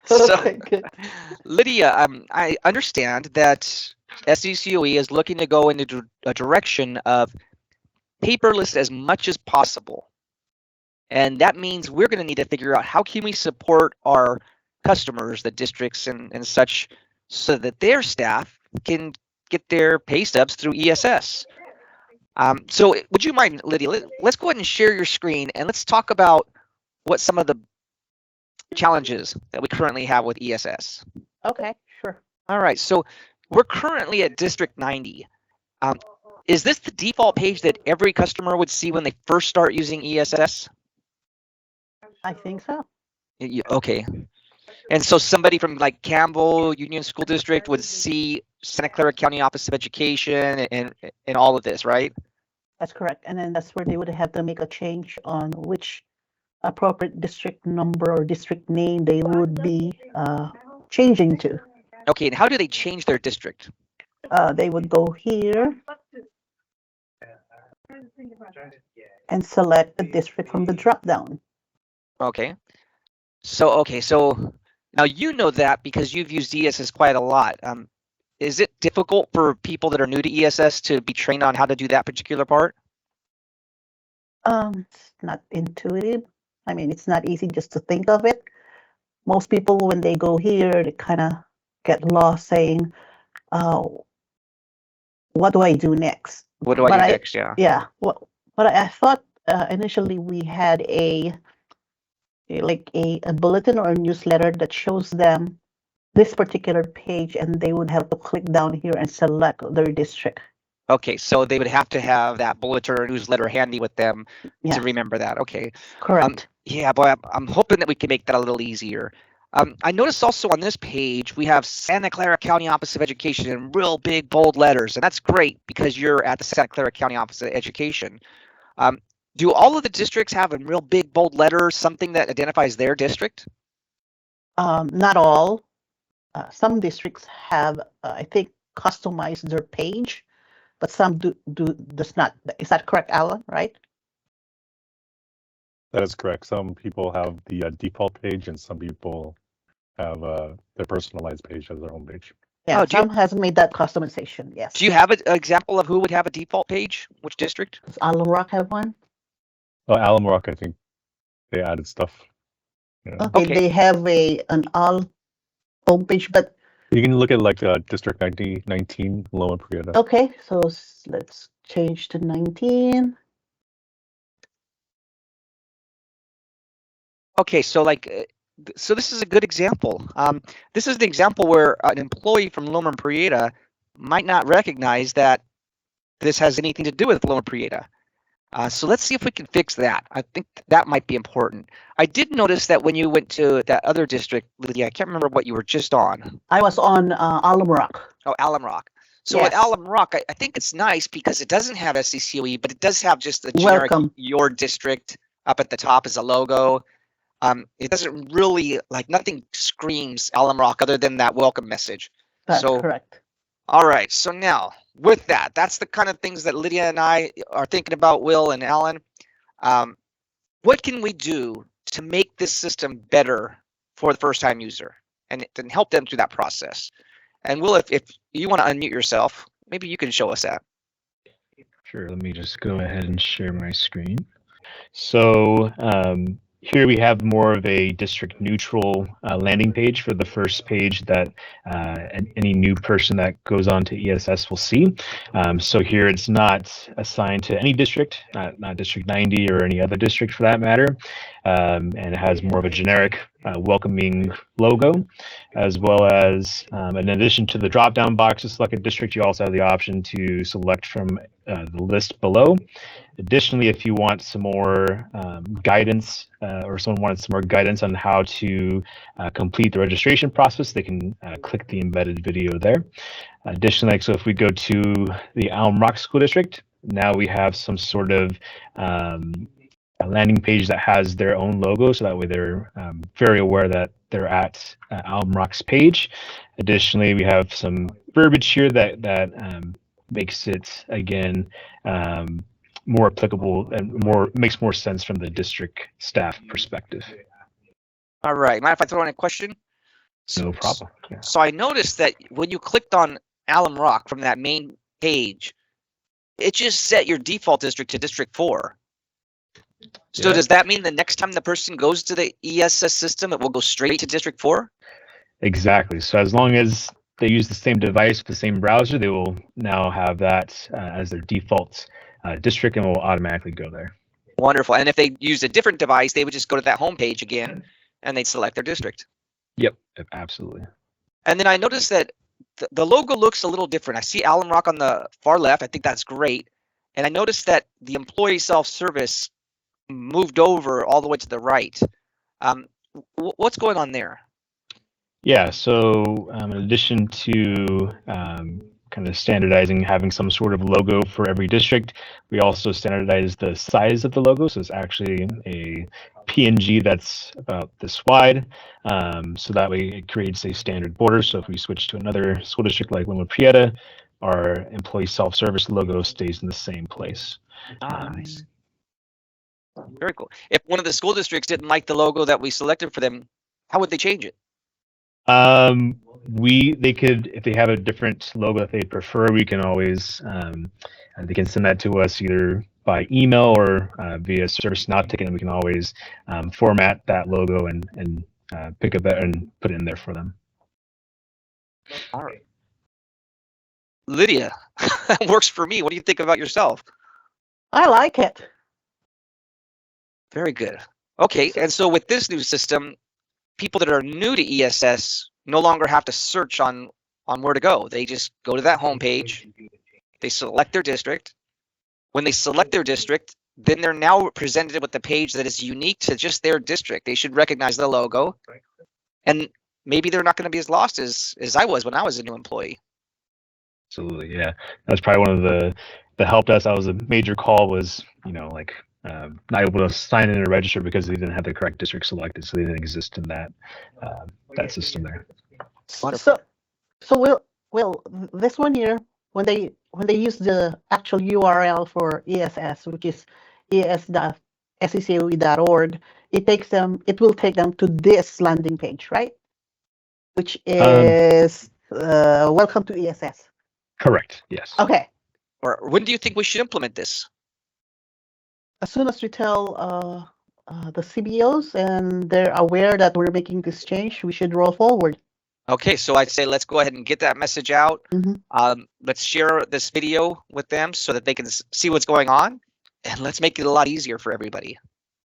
So, Okay, good. Lydia, I understand that SCCOE is looking to go into a direction of paperless as much as possible. And that means we're going to need to figure out how can we support our customers, the districts and such, so that their staff can get their pay stubs through ESS. So would you mind, Lydia, let's go ahead and share your screen and let's talk about what some of the challenges that we currently have with ESS. Okay, sure. All right, so we're currently at District 90. Um, is this the default page that every customer would see when they first start using ESS? I think so. Okay. And so somebody from like Campbell Union School District would see Santa Clara County Office of Education and all of this, right? That's correct. And then that's where they would have to make a change on which appropriate district number or district name they would be changing to. Okay, and how do they change their district? They would go here and select the district from the drop down. Okay. So now you know that because you've used ESS quite a lot. Is it difficult for people that are new to ESS to be trained on how to do that particular part? It's not intuitive. I mean, it's not easy just to think of it. Most people, when they go here, they kind of get lost saying, what do I do next? What do I do next? Yeah. Yeah. Well, but I thought initially we had a bulletin or a newsletter that shows them this particular page, and they would have to click down here and select their district. Okay, so they would have to have that bulletin or newsletter handy with them Yeah, to remember that. Okay. correct. Yeah, boy, I'm hoping that we can make that a little easier. I noticed also on this page, we have Santa Clara County Office of Education in real big, bold letters, and that's great because you're at the Santa Clara County Office of Education. Do all of the districts have in real big, bold letters something that identifies their district? Not all. Some districts have, I think, customized their page, but some does not. Is that correct, Alan? Right? That is correct. Some people have the default page, and some people have their personalized page as their home page. Yeah, Oh, some has made that customization. Yes. Do you have an example of who would have a default page? Which district? Does Alum Rock have one? Well, Alum Rock, I think they added stuff. Okay, Okay. they have an all homepage, but You can look at like District 19, Loma Prieta. okay, so let's change to 19. Okay, so so this is a good example. This is an example where an employee from Loma Prieta might not recognize that this has anything to do with Loma Prieta. So let's see if we can fix that. I think that might be important. I did notice that when you went to that other district, Lydia, I can't remember what you were just on. I was on Alum Rock. Oh, Alum Rock. So with Yes. Alum Rock, I think it's nice because it doesn't have SCCOE, but it does have just the generic Welcome. your district up at the top as a logo. It doesn't really, like, nothing screams Alum Rock other than that welcome message. That's So, correct. all right. So now with that, that's the kind of things that Lydia and I are thinking about, Will and Alan. What can we do to make this system better for the first time user and help them through that process? And Will, if you want to unmute yourself, maybe you can show us that. Sure, let me just go ahead and share my screen. So here we have more of a district neutral landing page for the first page that any new person that goes on to ESS will see. So here it's not assigned to any district, not District 90 or any other district for that matter. And it has more of a generic welcoming logo, as well as in addition to the drop-down box to select a district, you also have the option to select from the list below. Additionally, if you want some more guidance or someone wanted some more guidance on how to complete the registration process, they can click the embedded video there. Additionally, so if we go to the Alum Rock School District, now we have some sort of a landing page that has their own logo, so that way they're very aware that they're at Alum Rock's page. Additionally, we have some verbiage here that makes it, again, more applicable and makes more sense from the district staff perspective. All right. Mind if I throw in a question? No problem. Yeah. So I noticed that when you clicked on Alum Rock from that main page, it just set your default district to District 4. So Yeah. does that mean the next time the person goes to the ESS system, it will go straight to District 4? Exactly. So as long as they use the same device, the same browser, they will now have that as their default district and will automatically go there. Wonderful. And if they use a different device, they would just go to that home page again and they'd select their district. Yep, absolutely. And then I noticed that the logo looks a little different. I see Alum Rock on the far left. I think that's great. And I noticed that the employee self-service moved over all the way to the right. What's going on there? Yeah, so in addition to kind of standardizing, having some sort of logo for every district, we also standardize the size of the logo. So it's actually a PNG that's about this wide. So that way it creates a standard border. So if we switch to another school district like Loma Prieta, our employee self-service logo stays in the same place. Nice. Very cool. If one of the school districts didn't like the logo that we selected for them, how would they change it? They could, if they have a different logo that they prefer, we can always they can send that to us either by email or via ServiceNow ticket, and we can always format that logo and pick up that and put it in there for them. All right. Lydia, that works for me. What do you think about yourself? I like it. Very good. Okay, and so with this new system, people that are new to ESS no longer have to search on where to go. They just go to that homepage. They select their district. When they select their district, then they're now presented with a page that is unique to just their district. They should recognize the logo, and maybe they're not going to be as lost as I was when I was a new employee. Absolutely, yeah. That's probably one of the helped us. That was a major call. Was like not able to sign in or register because they didn't have the correct district selected, so they didn't exist in that system there. So will this one here, when they use the actual URL for ESS, which is es.seccoe.org, it will take them to this landing page, right? Which is welcome to ESS. Correct. Yes. Okay. Or when do you think we should implement this? As soon as we tell the CBOs and they're aware that we're making this change, we should roll forward. Okay, so I'd say let's go ahead and get that message out. Mm-hmm. Let's share this video with them so that they can see what's going on, and let's make it a lot easier for everybody.